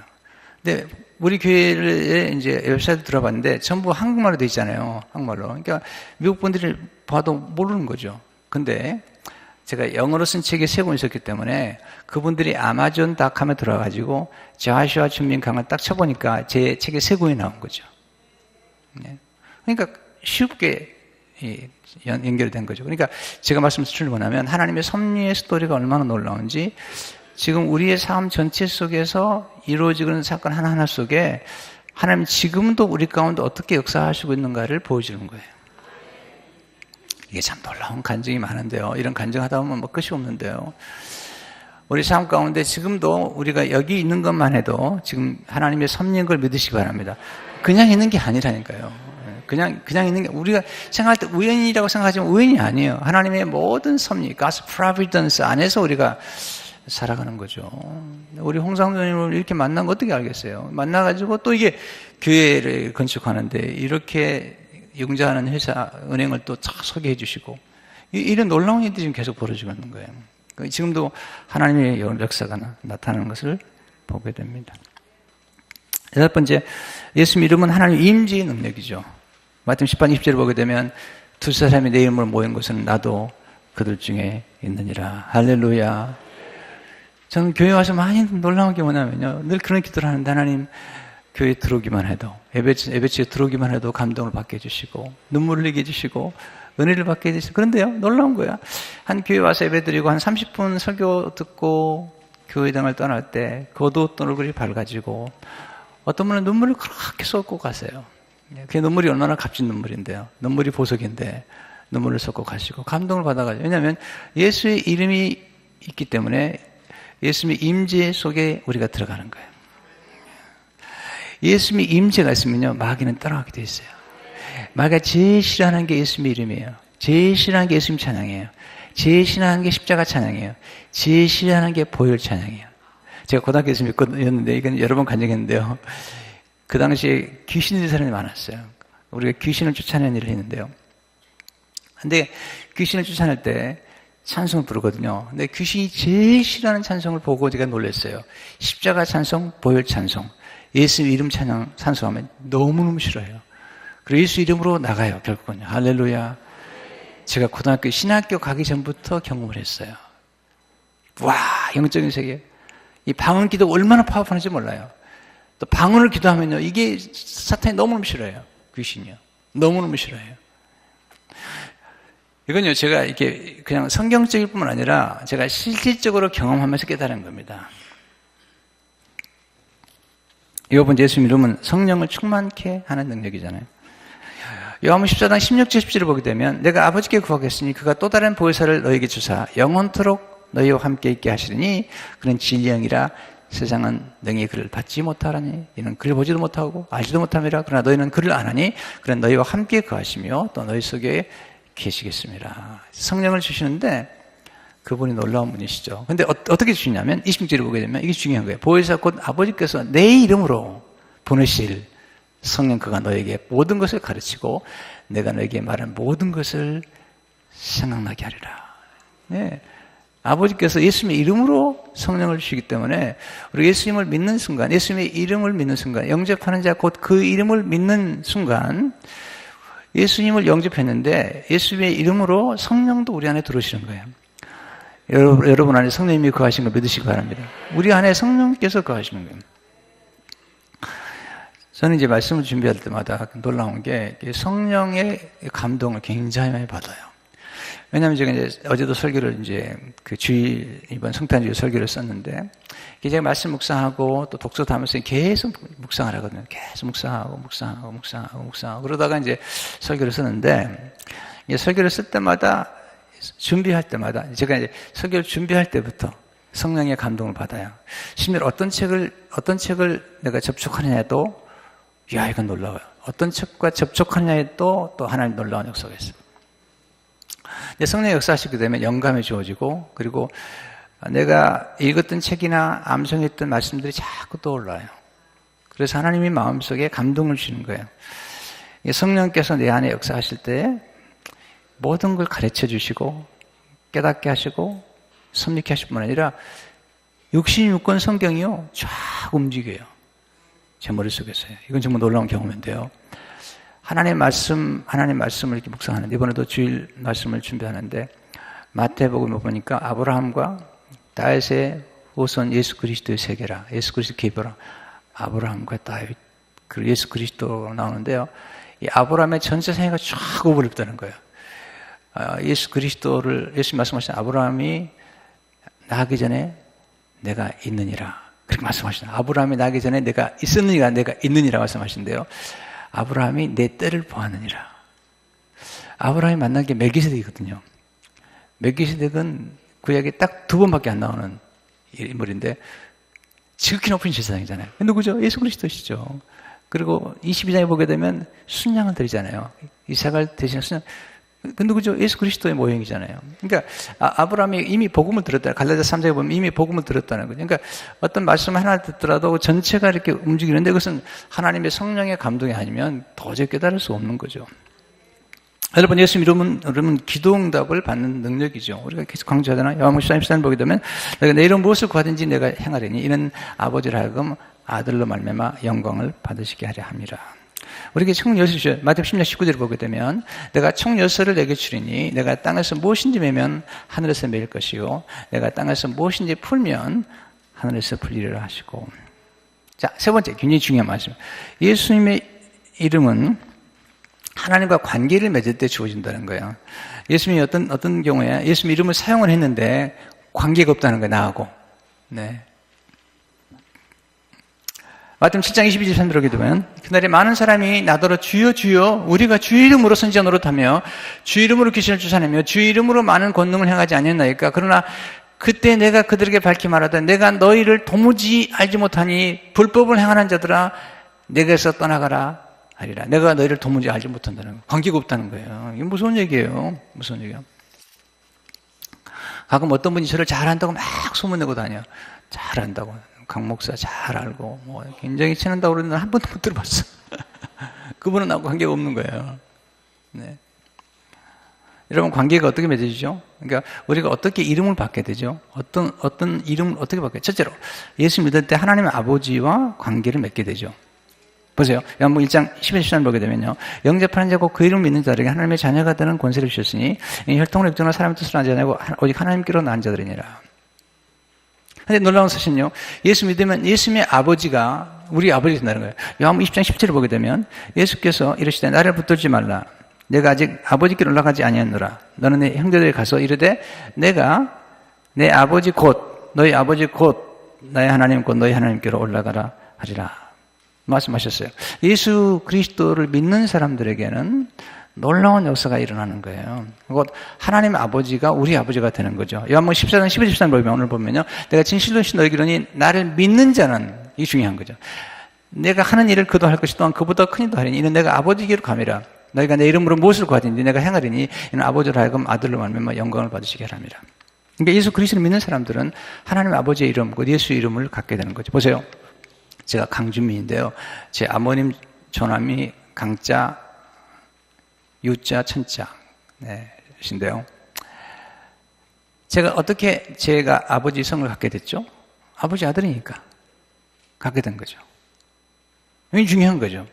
근데 우리 교회를 이제 웹사이트 들어봤는데 전부 한국말로 돼 있잖아요. 한국말로. 그러니까 미국 분들이 봐도 모르는 거죠. 근데 제가 영어로 쓴 책이 3권 있었기 때문에 그분들이 아마존닷컴에 들어가가지고 저하시아 준민 강을 딱 쳐보니까 제 책에 3권이 나온 거죠. 그러니까 쉽게 연결된 거죠. 그러니까 제가 말씀드린 건 뭐냐면 하나님의 섭리의 스토리가 얼마나 놀라운지 지금 우리의 삶 전체 속에서 이루어지고 있는 사건 하나하나 속에 하나님 지금도 우리 가운데 어떻게 역사하시고 있는가를 보여주는 거예요. 이게 참 놀라운 간증이 많은데요. 이런 간증하다 보면 뭐 끝이 없는데요. 우리 삶 가운데 지금도 우리가 여기 있는 것만 해도 지금 하나님의 섭리인 걸 믿으시기 바랍니다. 그냥 있는 게 아니라니까요. 그냥 있는 게 우리가 생각할 때 우연이라고 생각하지만 우연이 아니에요. 하나님의 모든 섭리, God's providence 안에서 우리가 살아가는 거죠. 우리 홍상도님을 이렇게 만난 거 어떻게 알겠어요? 만나가지고 또 이게 교회를 건축하는데 이렇게 융자하는 회사, 은행을 또 소개해 주시고 이런 놀라운 일들이 지금 계속 벌어지고 있는 거예요. 지금도 하나님의 역사가 나타나는 것을 보게 됩니다. 여섯 번째, 예수님 이름은 하나님의 임재의 능력이죠. 마태복음 10장 20절을 보게 되면 두 사람이 내 이름으로 모인 것은 나도 그들 중에 있느니라. 할렐루야. 저는 교회 와서 많이 놀라운 게 뭐냐면요. 늘 그런 기도를 하는데 하나님 교회 들어오기만 해도 예배치에 들어오기만 해도 감동을 받게 해주시고 눈물을 흘리게 해주시고 은혜를 받게 해주시고 그런데요. 놀라운 거야. 한 교회 와서 예배 드리고 한 30분 설교 듣고 교회당을 떠날 때 겉옷 얼굴이 밝아지고 어떤 분은 눈물을 그렇게 쏟고 가세요. 그 눈물이 얼마나 값진 눈물인데요. 눈물이 보석인데 눈물을 쏟고 가시고 감동을 받아가지고 왜냐하면 예수의 이름이 있기 때문에 예수님의 임재 속에 우리가 들어가는 거예요. 예수님의 임재가 있으면요 마귀는 따라가게 돼 있어요. 마귀가 제일 싫어하는 게 예수님의 이름이에요. 제일 싫어하는 게 예수님 찬양이에요. 제일 싫어하는 게 십자가 찬양이에요. 제일 싫어하는 게 보혈 찬양이에요. 제가 고등학교 예수님이었는데 이건 여러 번 간증했는데요. 그 당시에 귀신 들린 사람이 많았어요. 우리가 귀신을 쫓아내는 일을 했는데요. 근데 귀신을 쫓아낼 때 찬송을 부르거든요. 근데 귀신이 제일 싫어하는 찬송을 보고 제가 놀랐어요. 십자가 찬송, 보혈 찬송, 예수 이름 찬양 찬송하면 너무너무 싫어해요. 그리고 예수 이름으로 나가요. 결국은요. 할렐루야. 제가 고등학교 신학교 가기 전부터 경험을 했어요. 와, 영적인 세계. 이 방언 기도가 얼마나 파워풀한지 몰라요. 또 방언을 기도하면요. 이게 사탄이 너무너무 싫어해요. 귀신이요. 너무너무 싫어해요. 이건요, 제가 이렇게 그냥 성경적일 뿐만 아니라 제가 실질적으로 경험하면서 깨달은 겁니다. 이번 예수님 이름은 성령을 충만케 하는 능력이잖아요. 요한복음 14장 16절 17절을 보게 되면 내가 아버지께 구하겠으니 그가 또 다른 보혜사를 너에게 주사 영원토록 너희와 함께 있게 하시리니 그는 진리의 영이라 세상은 능히 그를 받지 못하라니 이는 그를 보지도 못하고 알지도 못함이라 그러나 너희는 그를 아나니 그는 너희와 함께 거하시며 또 너희 속에 계시겠습니다. 성령을 주시는데 그분이 놀라운 분이시죠. 근데 어떻게 주시냐면 26절을 보게 되면 이게 중요한 거예요. 보혜사 곧 아버지께서 내 이름으로 보내실 성령 그가 너에게 모든 것을 가르치고 내가 너에게 말한 모든 것을 생각나게 하리라. 네. 아버지께서 예수님의 이름으로 성령을 주시기 때문에 우리 예수님을 믿는 순간, 예수님의 이름을 믿는 순간, 영접하는 자 곧 그 이름을 믿는 순간 예수님을 영접했는데 예수님의 이름으로 성령도 우리 안에 들어오시는 거예요. 여러분 안에 성령님이 거하신 걸 믿으시기 바랍니다. 우리 안에 성령께서 거하시는 거예요. 저는 이제 말씀을 준비할 때마다 놀라운 게 성령의 감동을 굉장히 많이 받아요. 왜냐하면 제가 이제 어제도 설교를 이제 그 주일, 이번 성탄주일 설교를 썼는데, 제가 말씀 묵상하고 또 독서도 하면서 계속 묵상을 하거든요. 계속 묵상하고. 그러다가 이제 설교를 쓰는데, 설교를 쓸 때마다, 준비할 때마다, 제가 이제 설교를 준비할 때부터 성령의 감동을 받아요. 심지어 어떤 책을 내가 접촉하느냐에도, 야, 이건 놀라워요. 어떤 책과 접촉하느냐에 또 하나님 놀라운 역사가 있어요. 성령의 역사하시게 되면 영감이 주어지고 그리고 내가 읽었던 책이나 암송했던 말씀들이 자꾸 떠올라요. 그래서 하나님이 마음속에 감동을 주시는 거예요. 성령께서 내 안에 역사하실 때 모든 걸 가르쳐 주시고 깨닫게 하시고 섭리케 하실 뿐 아니라 66권 성경이요 쫙 움직여요. 제 머릿속에서요. 이건 정말 놀라운 경험인데요. 하나님의 말씀을 이렇게 묵상하는데, 이번에도 주일 말씀을 준비하는데, 마태복음을 보니까 아브라함과 다윗의 후손 예수 그리스도의 세계라, 예수 그리스도 계보라, 아브라함과 다윗, 그리고 예수 그리스도로 나오는데요. 이 아브라함의 전체 생애가 쫙 오버랩되는 거예요. 예수 그리스도를, 예수님 말씀하신 아브라함이 나기 전에 내가 있느니라. 그렇게 말씀하시나요? 아브라함이 나기 전에 내가 있었느니라, 내가 있느니라 말씀하신대요. 아브라함이 내 때를 보았느니라. 아브라함이 만난 게 멜기세덱이거든요. 멜기세덱은 구약에 딱 2번밖에 안 나오는 인물인데 지극히 높은 제사장이잖아요. 누구죠? 예수 그리스도시죠. 그리고 22장에 보게 되면 순양을 드리잖아요. 이삭을 대신해 순양. 그 누구죠? 예수 그리스도의 모형이잖아요. 그러니까 아브라함이 이미 복음을 들었다. 갈라디아 3장에 보면 이미 복음을 들었다는 거죠. 그러니까 어떤 말씀 하나 듣더라도 전체가 이렇게 움직이는데 그것은 하나님의 성령의 감동이 아니면 도저히 깨달을 수 없는 거죠. 여러분, 예수 이름은 기도응답을 받는 능력이죠. 우리가 계속 강조하잖아요. 요한복음 13장 보게 되면 내가 내 이름 무엇을 구하든지 내가 행하리니 이는 아버지를 하여금 아들로 말미암아 영광을 받으시게 하려 함이라. 우리에게 총 여섯이죠. 마태복음 10장 19절을 보게 되면 내가 총 여섯을 내게 주리니 내가 땅에서 무엇인지 매면 하늘에서 매일 것이요 내가 땅에서 무엇인지 풀면 하늘에서 풀리리라 하시고. 자, 세 번째 굉장히 중요한 말씀. 예수님의 이름은 하나님과 관계를 맺을 때 주어진다는 거예요. 예수님이 어떤 경우에 예수님 이름을 사용을 했는데 관계가 없다는 거예요, 나하고. 네. 마태복음 7장 22절 들어오게 되면 그날에 많은 사람이 나더러 주여 주여 우리가 주의 이름으로 선지자 노릇하며 주의 이름으로 귀신을 쫓아내며 주의 이름으로 많은 권능을 행하지 아니했나이까. 그러나 그때 내가 그들에게 밝히 말하되 내가 너희를 도무지 알지 못하니 불법을 행하는 자들아 내게서 떠나가라 하리라. 내가 너희를 도무지 알지 못한다는 거예요. 관계가 없다는 거예요. 이게 무서운 얘기예요. 무서운 얘기예요. 가끔 어떤 분이 저를 잘한다고 막 소문내고 다녀요. 잘한다고. 강 목사 잘 알고 뭐 굉장히 친한다고 그러는데 한 번도 못 들어봤어. 그분은 나하고 관계가 없는 거예요. 네. 여러분, 관계가 어떻게 맺어지죠? 그러니까 우리가 어떻게 이름을 받게 되죠? 어떤 이름을 어떻게 받게? 첫째로 예수 믿을 때 하나님의 아버지와 관계를 맺게 되죠. 보세요. 요한복음 1장 10절 13절 보게 되면요. 영접하는 자고 그 이름을 믿는 자들에게 하나님의 자녀가 되는 권세를 주셨으니 혈통으로 육정으로 사람의 뜻으로 난 자냐고 오직 하나님께로 난 자들이니라. 근데 놀라운 사실은요, 예수 믿으면 예수님의 아버지가 우리 아버지가 된다는 거예요. 요한복음 20장 10절을 보게 되면 예수께서 이르시되 나를 붙들지 말라. 내가 아직 아버지께 올라가지 아니하노라. 너는 내 형제들에 가서 이르되 내가 내 아버지 곧 너희 아버지 곧 나의 하나님 곧 너희 하나님께로 올라가라 하리라. 말씀하셨어요. 예수 그리스도를 믿는 사람들에게는 놀라운 역사가 일어나는 거예요. 곧 하나님 아버지가 우리 아버지가 되는 거죠. 요한복음 14장 12절 13절 보면 오늘 보면요. 내가 진실로 너희에게 이르노니 나를 믿는 자는, 이게 중요한 거죠. 내가 하는 일을 그도 할 것이 또한 그보다 큰 일도 하리니 이는 내가 아버지께로 가미라. 너희가 내 이름으로 무엇을 구하든지 내가 행하리니 이는 아버지로 하여금 아들로 말미암아 영광을 받으시게 하랍니다. 그러니까 예수 그리스도를 믿는 사람들은 하나님 아버지의 이름, 곧 예수 이름을 갖게 되는 거죠. 보세요. 제가 강준민인데요. 제 아버님 조남이 강자, 유자, 천자, 신데요. 제가 어떻게 제가 아버지 성을 갖게 됐죠? 아버지 아들이니까 갖게 된 거죠. 이게 중요한 거죠.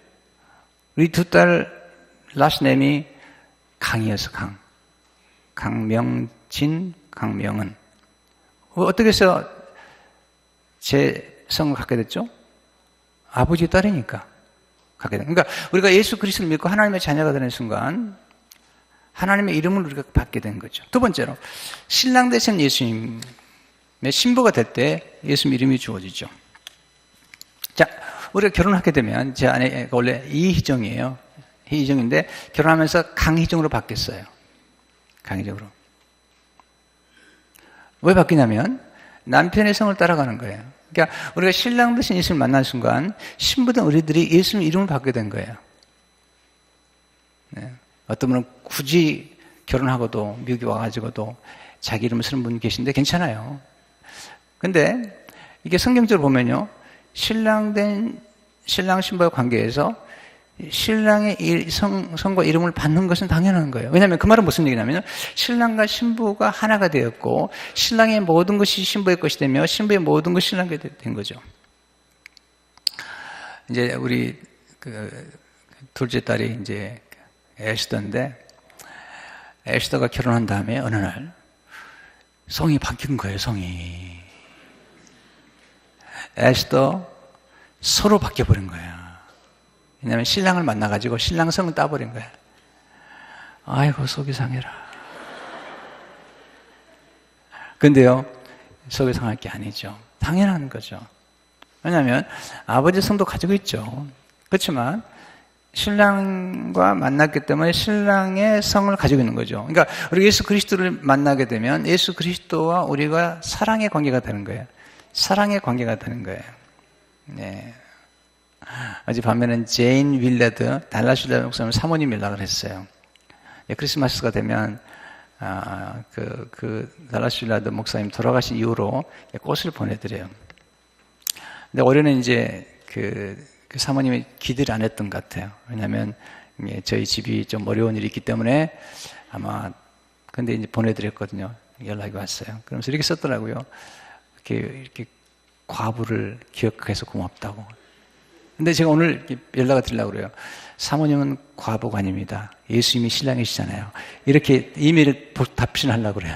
우리 두 딸 라스네임이 강이어서 강명진, 강명은. 어떻게 해서 제 성을 갖게 됐죠? 아버지 딸이니까 갖게 된. 그러니까 우리가 예수 그리스도를 믿고 하나님의 자녀가 되는 순간 하나님의 이름을 우리가 받게 된 거죠. 두 번째로 신랑 되신 예수님의 신부가 될 때 예수님 이름이 주어지죠. 자, 우리가 결혼하게 되면 제 아내가 원래 이희정이에요. 이희정인데 결혼하면서 강희정으로 바뀌었어요. 강희정으로. 왜 바뀌냐면 남편의 성을 따라가는 거예요. 그러니까 우리가 신랑 되신 예수님을 만난 순간 신부된 우리들이 예수님 이름을 받게 된 거예요. 네. 어떤 분은 굳이 결혼하고도 미국에 와가지고도 자기 이름을 쓰는 분 계신데 괜찮아요. 근데 이게 성경적으로 보면요, 신랑 신부의 관계에서 신랑의 성과 이름을 받는 것은 당연한 거예요. 왜냐하면 그 말은 무슨 얘기냐면 신랑과 신부가 하나가 되었고 신랑의 모든 것이 신부의 것이 되며 신부의 모든 것이 신랑이 된 거죠. 이제 우리 둘째 딸이 이제 에스더인데 에스더가 결혼한 다음에 어느 날 성이 바뀐 거예요. 성이 에스더 서로 바뀌어버린 거예요. 왜냐하면 신랑을 만나가지고 신랑 성을 따버린 거야. 아이고 속이 상해라. 근데요, 속이 상할 게 아니죠. 당연한 거죠. 왜냐하면 아버지 성도 가지고 있죠. 그렇지만 신랑과 만났기 때문에 신랑의 성을 가지고 있는 거죠. 그러니까 우리가 예수 그리스도를 만나게 되면 예수 그리스도와 우리가 사랑의 관계가 되는 거예요. 사랑의 관계가 되는 거예요. 네. 어젯밤에는 제인 윌레드 달라스 윌레드 목사님 사모님 연락을 했어요. 예, 크리스마스가 되면 달라스 윌레드 목사님 돌아가신 이후로 꽃을 보내드려요. 근데 올해는 이제 그 사모님이 기대를 안 했던 것 같아요. 왜냐하면 저희 집이 좀 어려운 일이 있기 때문에 아마 근데 이제 보내드렸거든요. 연락이 왔어요. 그러면서 이렇게 썼더라고요. 이렇게 과부를 기억해서 고맙다고. 근데 제가 오늘 연락을 드리려고 그래요. 사모님은 과부가 아닙니다. 예수님이 신랑이시잖아요. 이렇게 이메일 답신하려고 그래요.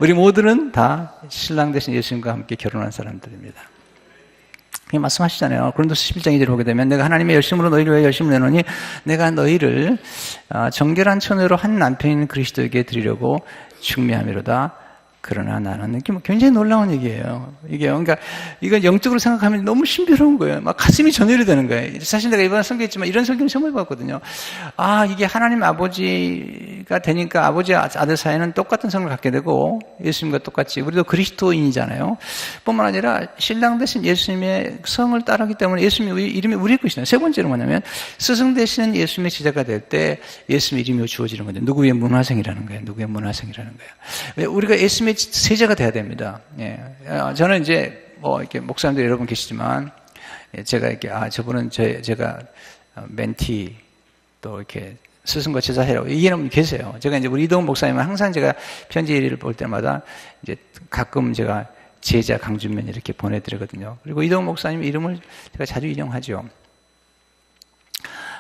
우리 모두는 다 신랑 대신 예수님과 함께 결혼한 사람들입니다. 말씀하시잖아요. 고린도서 11장 2절을 보게 되면 내가 하나님의 열심으로 너희를 위해 열심을 내노니 내가 너희를 정결한 처녀로 한 남편인 그리스도에게 드리려고 중매함이로다. 그러나 나는 굉장히 놀라운 얘기예요. 그러니까 이건 영적으로 생각하면 너무 신비로운 거예요. 막 가슴이 전율이 되는 거예요. 사실 내가 이번에 설교했지만 이런 설교는 처음 해봤거든요. 이게 하나님 아버지가 되니까 아버지 아들 사이는 똑같은 성을 갖게 되고 예수님과 똑같이 우리도 그리스도인이잖아요. 뿐만 아니라 신랑 대신 예수님의 성을 따르기 때문에 예수님 이름이 우리의 것이잖아요. 세 번째는 뭐냐면 스승 되시는 예수님의 제자가 될 때 예수님의 이름이 주어지는 거죠. 누구의 문화생이라는 거예요. 누구의 문화생이라는 거예요. 우리가 예수님의 세자가 돼야 됩니다. 예. 저는 이제 이렇게 목사님들 여러분 계시지만 제가 이렇게 저분은 제가 멘티 또 이렇게 스승과 제자 해라고 이해는 계세요. 제가 이제 우리 이동훈 목사님은 항상 제가 편지를 볼 때마다 이제 가끔 제가 제자 강준면 이렇게 보내드리거든요. 그리고 이동훈 목사님 이름을 제가 자주 인용하죠.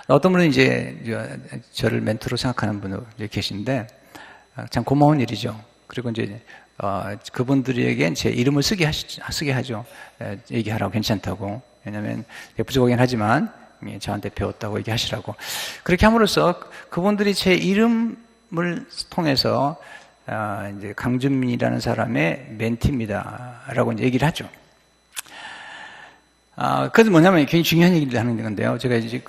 어떤 분은 이제 저를 멘토로 생각하는 분도 계신데 참 고마운 일이죠. 그리고 이제 그분들에게 제 이름을 쓰게 하죠. 얘기하라고 괜찮다고. 왜냐하면 부족하긴 하지만 저한테 배웠다고 얘기하시라고. 그렇게 함으로써 그분들이 제 이름을 통해서 이제 강준민이라는 사람의 멘티입니다라고 이제 얘기를 하죠. 그래서 뭐냐면 굉장히 중요한 얘기를 하는 건데요. 제가 이제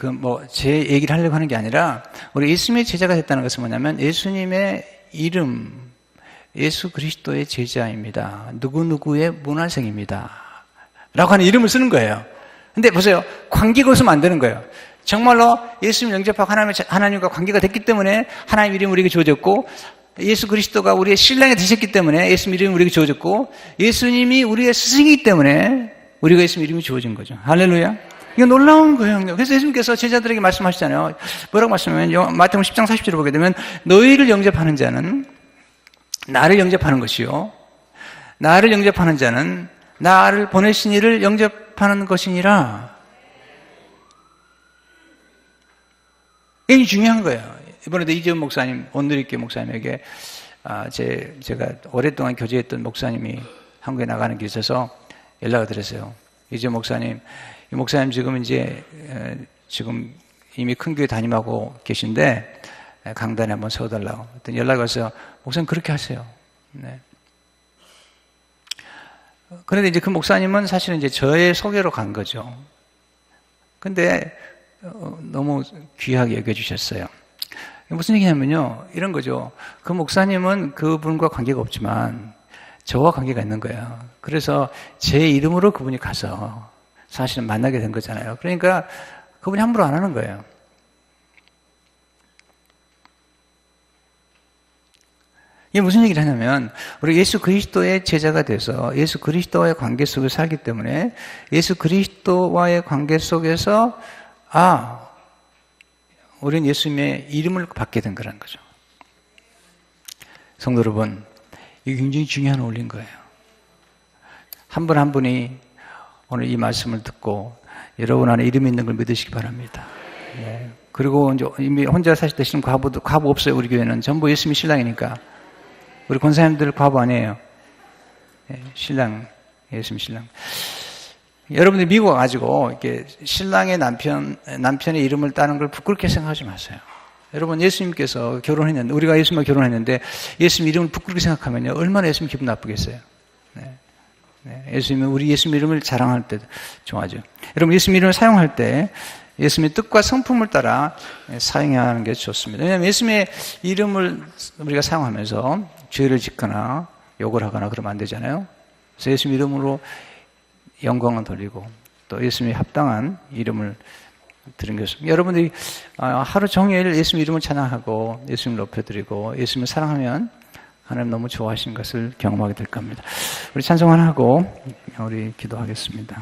제 얘기를 하려고 하는 게 아니라 우리 예수님의 제자가 됐다는 것은 뭐냐면 예수님의 이름, 예수 그리스도의 제자입니다. 누구누구의 문화생입니다. 라고 하는 이름을 쓰는 거예요. 근데 보세요. 관계가 없으면 안 되는 거예요. 정말로 예수님 영접하고 하나님과 관계가 됐기 때문에 하나님 이름이 우리에게 주어졌고 예수 그리스도가 우리의 신랑이 되셨기 때문에 예수님 이름이 우리에게 주어졌고 예수님이 우리의 스승이기 때문에 우리가 예수님 이름이 주어진 거죠. 할렐루야. 이거 놀라운 거예요. 그래서 예수님께서 제자들에게 말씀하시잖아요. 뭐라고 말씀하면 마태복음 10장 40절을 보게 되면 너희를 영접하는 자는 나를 영접하는 것이요. 나를 영접하는 자는 나를 보내신 이를 영접하는 것이니라. 이게 중요한 거예요. 이번에도 이재훈 목사님, 온누리교회 목사님에게 제가 오랫동안 교제했던 목사님이 한국에 나가는 게 있어서 연락을 드렸어요. 이재훈 목사님, 이 목사님 지금 이미 큰 교회 담임하고 계신데 강단에 한번 세워달라고. 어떤 연락이 왔어요. 목사님 그렇게 하세요. 네. 그런데 이제 그 목사님은 사실은 이제 저의 소개로 간 거죠. 근데 너무 귀하게 여겨주셨어요. 무슨 얘기냐면요. 이런 거죠. 그 목사님은 그분과 관계가 없지만 저와 관계가 있는 거예요. 그래서 제 이름으로 그분이 가서 사실은 만나게 된 거잖아요. 그러니까 그분이 함부로 안 하는 거예요. 이게 무슨 얘기를 하냐면 우리 예수 그리스도의 제자가 돼서 예수 그리스도와의 관계 속에 살기 때문에 예수 그리스도와의 관계 속에서 우리는 예수님의 이름을 받게 된 거라는 거죠. 성도 여러분, 이게 굉장히 중요한 원리인 거예요. 한 분 한 분이 오늘 이 말씀을 듣고 여러분 안에 이름이 있는 걸 믿으시기 바랍니다. 네. 그리고 이제 이미 혼자 사실 되시는 과부 없어요. 우리 교회는 전부 예수님이 신랑이니까. 우리 권사님들 과부 아니에요. 네, 신랑, 예수님 신랑. 여러분들 미국 와가지고 이렇게 신랑의 남편의 이름을 따는 걸 부끄럽게 생각하지 마세요. 여러분 예수님께서 결혼했는데 우리가 예수님과 결혼했는데 예수님 이름을 부끄럽게 생각하면요 얼마나 예수님 기분 나쁘겠어요. 네. 네, 우리 예수님 이름을 자랑할 때 좋아하죠. 여러분, 예수님 이름을 사용할 때 예수님의 뜻과 성품을 따라 사용해야 하는 게 좋습니다. 왜냐하면 예수님의 이름을 우리가 사용하면서 죄를 짓거나 욕을 하거나 그러면 안 되잖아요. 그래서 예수님 이름으로 영광을 돌리고 또 예수님이 합당한 이름을 드린 것입니다. 여러분들이 하루 종일 예수님 이름을 찬양하고 예수님을 높여드리고 예수님을 사랑하면 하나님 너무 좋아하신 것을 경험하게 될 겁니다. 우리 찬송을 하고 우리 기도하겠습니다.